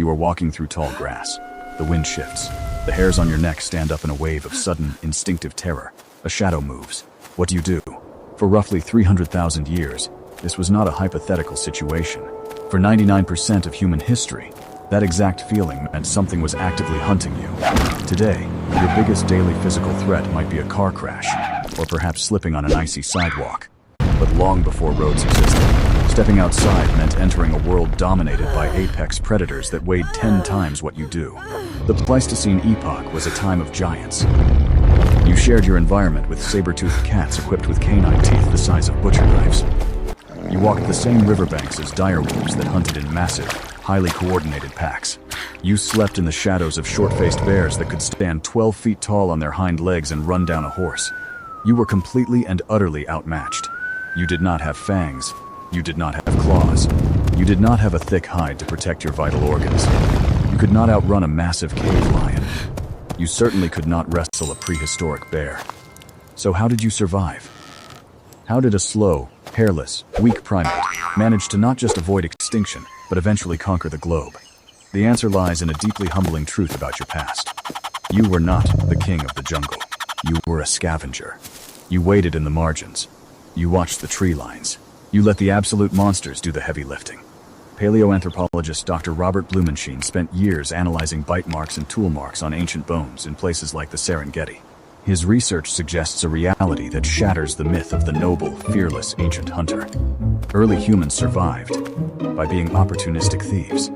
You are walking through tall grass. The wind shifts. The hairs on your neck stand up in a wave of sudden, instinctive terror. A shadow moves. What do you do? For roughly 300,000 years, this was not a hypothetical situation. For 99% of human history, that exact feeling meant something was actively hunting you. Today, your biggest daily physical threat might be a car crash, or perhaps slipping on an icy sidewalk. But long before roads existed, stepping outside meant entering a world dominated by apex predators that weighed 10 times what you do. The Pleistocene epoch was a time of giants. You shared your environment with saber-toothed cats equipped with canine teeth the size of butcher knives. You walked the same riverbanks as direwolves that hunted in massive, highly coordinated packs. You slept in the shadows of short-faced bears that could stand 12 feet tall on their hind legs and run down a horse. You were completely and utterly outmatched. You did not have fangs. You did not have claws. You did not have a thick hide to protect your vital organs. You could not outrun a massive cave lion. You certainly could not wrestle a prehistoric bear. So how did you survive? How did a slow, hairless, weak primate manage to not just avoid extinction, but eventually conquer the globe? The answer lies in a deeply humbling truth about your past. You were not the king of the jungle. You were a scavenger. You waited in the margins. You watched the tree lines. You let the absolute monsters do the heavy lifting. Paleoanthropologist Dr. Robert Blumenschein spent years analyzing bite marks and tool marks on ancient bones in places like the Serengeti. His research suggests a reality that shatters the myth of the noble, fearless ancient hunter. Early humans survived by being opportunistic thieves.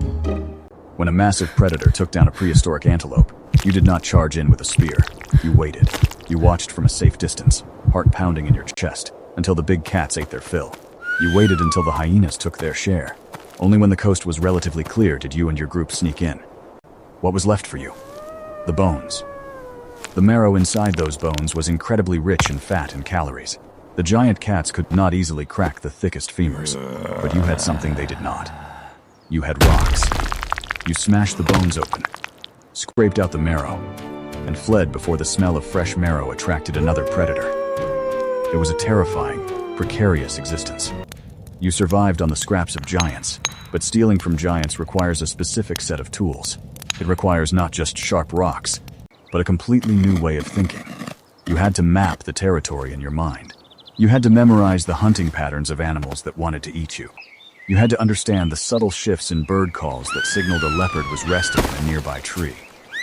When a massive predator took down a prehistoric antelope, you did not charge in with a spear. You waited. You watched from a safe distance, heart pounding in your chest, until the big cats ate their fill. You waited until the hyenas took their share. Only when the coast was relatively clear did you and your group sneak in. What was left for you? The bones. The marrow inside those bones was incredibly rich in fat and calories. The giant cats could not easily crack the thickest femurs, but you had something they did not. You had rocks. You smashed the bones open, scraped out the marrow, and fled before the smell of fresh marrow attracted another predator. It was a terrifying, precarious existence. You survived on the scraps of giants, but stealing from giants requires a specific set of tools. It requires not just sharp rocks, but a completely new way of thinking. You had to map the territory in your mind. You had to memorize the hunting patterns of animals that wanted to eat you. You had to understand the subtle shifts in bird calls that signaled a leopard was resting in a nearby tree.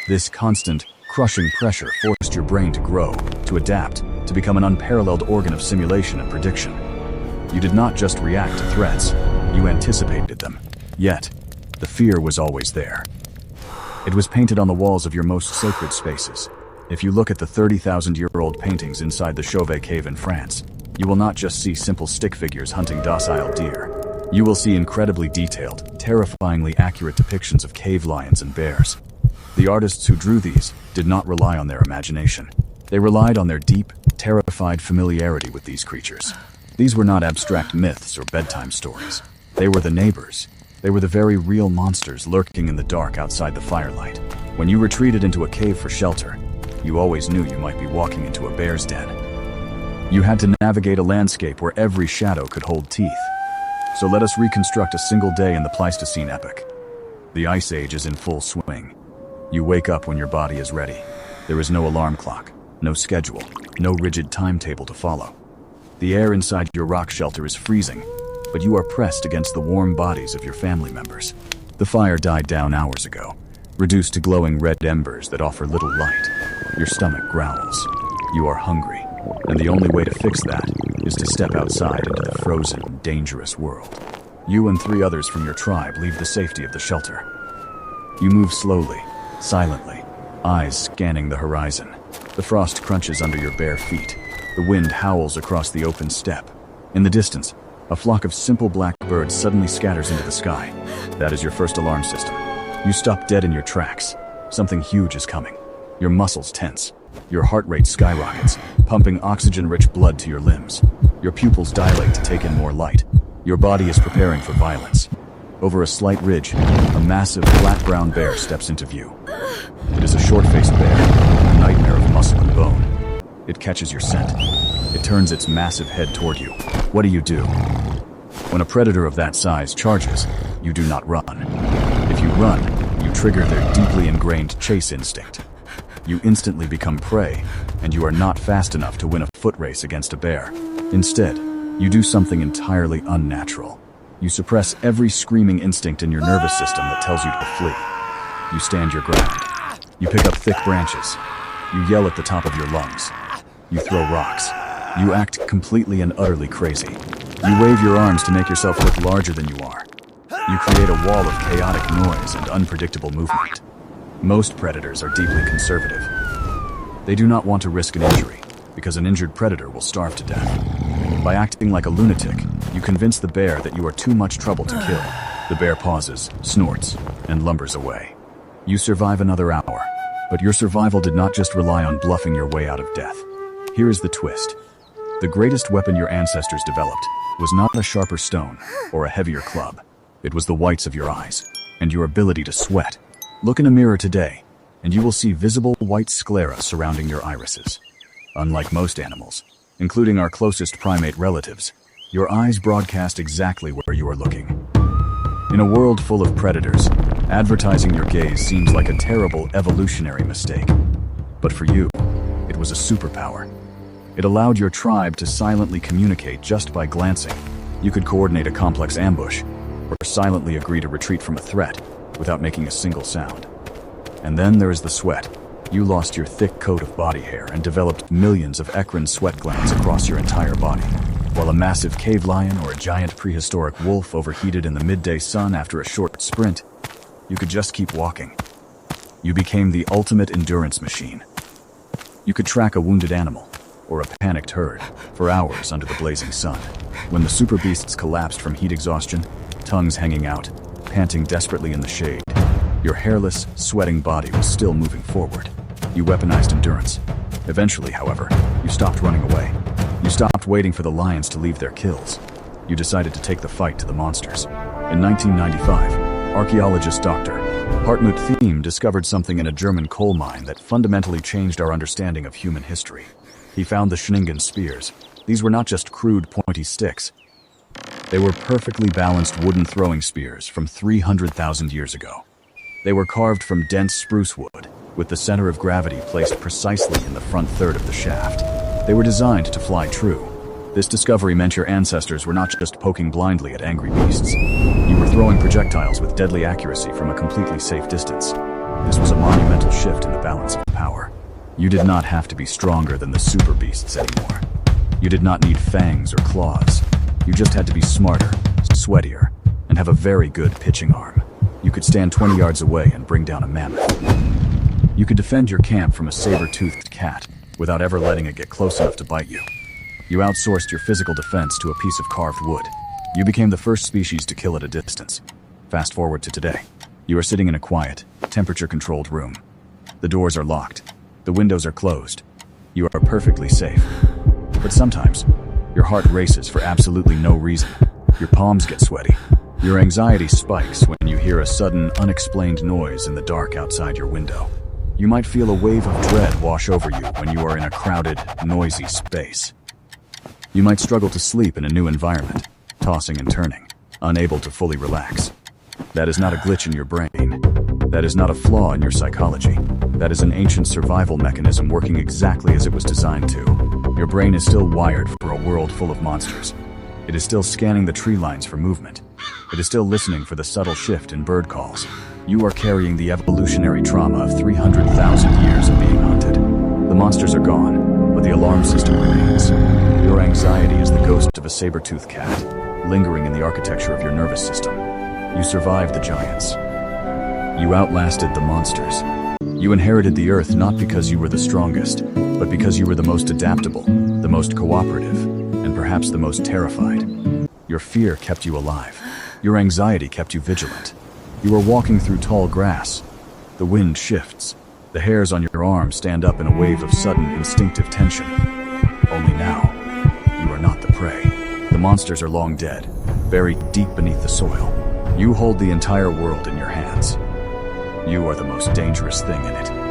This constant, crushing pressure forced your brain to grow, to adapt, to become an unparalleled organ of simulation and prediction. You did not just react to threats, you anticipated them. Yet, the fear was always there. It was painted on the walls of your most sacred spaces. If you look at the 30,000-year-old paintings inside the Chauvet Cave in France, you will not just see simple stick figures hunting docile deer. You will see incredibly detailed, terrifyingly accurate depictions of cave lions and bears. The artists who drew these did not rely on their imagination. They relied on their deep, terrified familiarity with these creatures. These were not abstract myths or bedtime stories. They were the neighbors. They were the very real monsters lurking in the dark outside the firelight. When you retreated into a cave for shelter, you always knew you might be walking into a bear's den. You had to navigate a landscape where every shadow could hold teeth. So let us reconstruct a single day in the Pleistocene epoch. The Ice Age is in full swing. You wake up when your body is ready. There is no alarm clock, no schedule, no rigid timetable to follow. The air inside your rock shelter is freezing, but you are pressed against the warm bodies of your family members. The fire died down hours ago, reduced to glowing red embers that offer little light. Your stomach growls. You are hungry, and the only way to fix that is to step outside into the frozen, dangerous world. You and 3 others from your tribe leave the safety of the shelter. You move slowly, silently, eyes scanning the horizon. The frost crunches under your bare feet. The wind howls across the open steppe. In the distance, a flock of simple black birds suddenly scatters into the sky. That is your first alarm system. You stop dead in your tracks. Something huge is coming. Your muscles tense. Your heart rate skyrockets, pumping oxygen-rich blood to your limbs. Your pupils dilate to take in more light. Your body is preparing for violence. Over a slight ridge, a massive, flat brown bear steps into view. It is a short-faced bear, a nightmare of muscle and bone. It catches your scent. It turns its massive head toward you. What do? When a predator of that size charges, you do not run. If you run, trigger their deeply ingrained chase instinct. You instantly become prey, and you are not fast enough to win a foot race against a bear. Instead, you do something entirely unnatural. You suppress every screaming instinct in your nervous system that tells you to flee. You stand your ground. You pick up thick branches. You yell at the top of your lungs. You throw rocks. You act completely and utterly crazy. You wave your arms to make yourself look larger than you are. You create a wall of chaotic noise and unpredictable movement. Most predators are deeply conservative. They do not want to risk an injury, because an injured predator will starve to death. By acting like a lunatic, you convince the bear that you are too much trouble to kill. The bear pauses, snorts, and lumbers away. You survive another hour, but your survival did not just rely on bluffing your way out of death. Here is the twist. The greatest weapon your ancestors developed was not a sharper stone or a heavier club. It was the whites of your eyes and your ability to sweat. Look in a mirror today, and you will see visible white sclera surrounding your irises. Unlike most animals, including our closest primate relatives, your eyes broadcast exactly where you are looking. In a world full of predators, advertising your gaze seems like a terrible evolutionary mistake. But for you, it was a superpower. It allowed your tribe to silently communicate just by glancing. You could coordinate a complex ambush, or silently agree to retreat from a threat without making a single sound. And then there is the sweat. You lost your thick coat of body hair and developed millions of eccrine sweat glands across your entire body, while a massive cave lion or a giant prehistoric wolf overheated in the midday sun after a short sprint, you could just keep walking. You became the ultimate endurance machine. You could track a wounded animal, or a panicked herd, for hours under the blazing sun. When the super beasts collapsed from heat exhaustion, tongues hanging out, panting desperately in the shade, your hairless, sweating body was still moving forward. You weaponized endurance. Eventually, however, you stopped running away. You stopped waiting for the lions to leave their kills. You decided to take the fight to the monsters. In 1995, archaeologist Dr. Hartmut Thiem discovered something in a German coal mine that fundamentally changed our understanding of human history. He found the Schningen spears. These were not just crude, pointy sticks. They were perfectly balanced wooden throwing spears from 300,000 years ago. They were carved from dense spruce wood, with the center of gravity placed precisely in the front third of the shaft. They were designed to fly true. This discovery meant your ancestors were not just poking blindly at angry beasts. You were throwing projectiles with deadly accuracy from a completely safe distance. This was a monumental shift in the balance of power. You did not have to be stronger than the super beasts anymore. You did not need fangs or claws. You just had to be smarter, sweatier, and have a very good pitching arm. You could stand 20 yards away and bring down a mammoth. You could defend your camp from a saber-toothed cat without ever letting it get close enough to bite you. You outsourced your physical defense to a piece of carved wood. You became the first species to kill at a distance. Fast forward to today. You are sitting in a quiet, temperature-controlled room. The doors are locked. The windows are closed. You are perfectly safe. But sometimes, your heart races for absolutely no reason. Your palms get sweaty. Your anxiety spikes when you hear a sudden, unexplained noise in the dark outside your window. You might feel a wave of dread wash over you when you are in a crowded, noisy space. You might struggle to sleep in a new environment, tossing and turning, unable to fully relax. That is not a glitch in your brain. That is not a flaw in your psychology. That is an ancient survival mechanism working exactly as it was designed to. Your brain is still wired for a world full of monsters. It is still scanning the tree lines for movement. It is still listening for the subtle shift in bird calls. You are carrying the evolutionary trauma of 300,000 years of being hunted. The monsters are gone, but the alarm system remains. Your anxiety is the ghost of a saber-toothed cat, lingering in the architecture of your nervous system. You survived the giants. You outlasted the monsters. You inherited the earth not because you were the strongest, but because you were the most adaptable, the most cooperative, and perhaps the most terrified. Your fear kept you alive. Your anxiety kept you vigilant. You are walking through tall grass. The wind shifts. The hairs on your arm stand up in a wave of sudden, instinctive tension. Only now, you are not the prey. The monsters are long dead, buried deep beneath the soil. You hold the entire world in your hands. You are the most dangerous thing in it.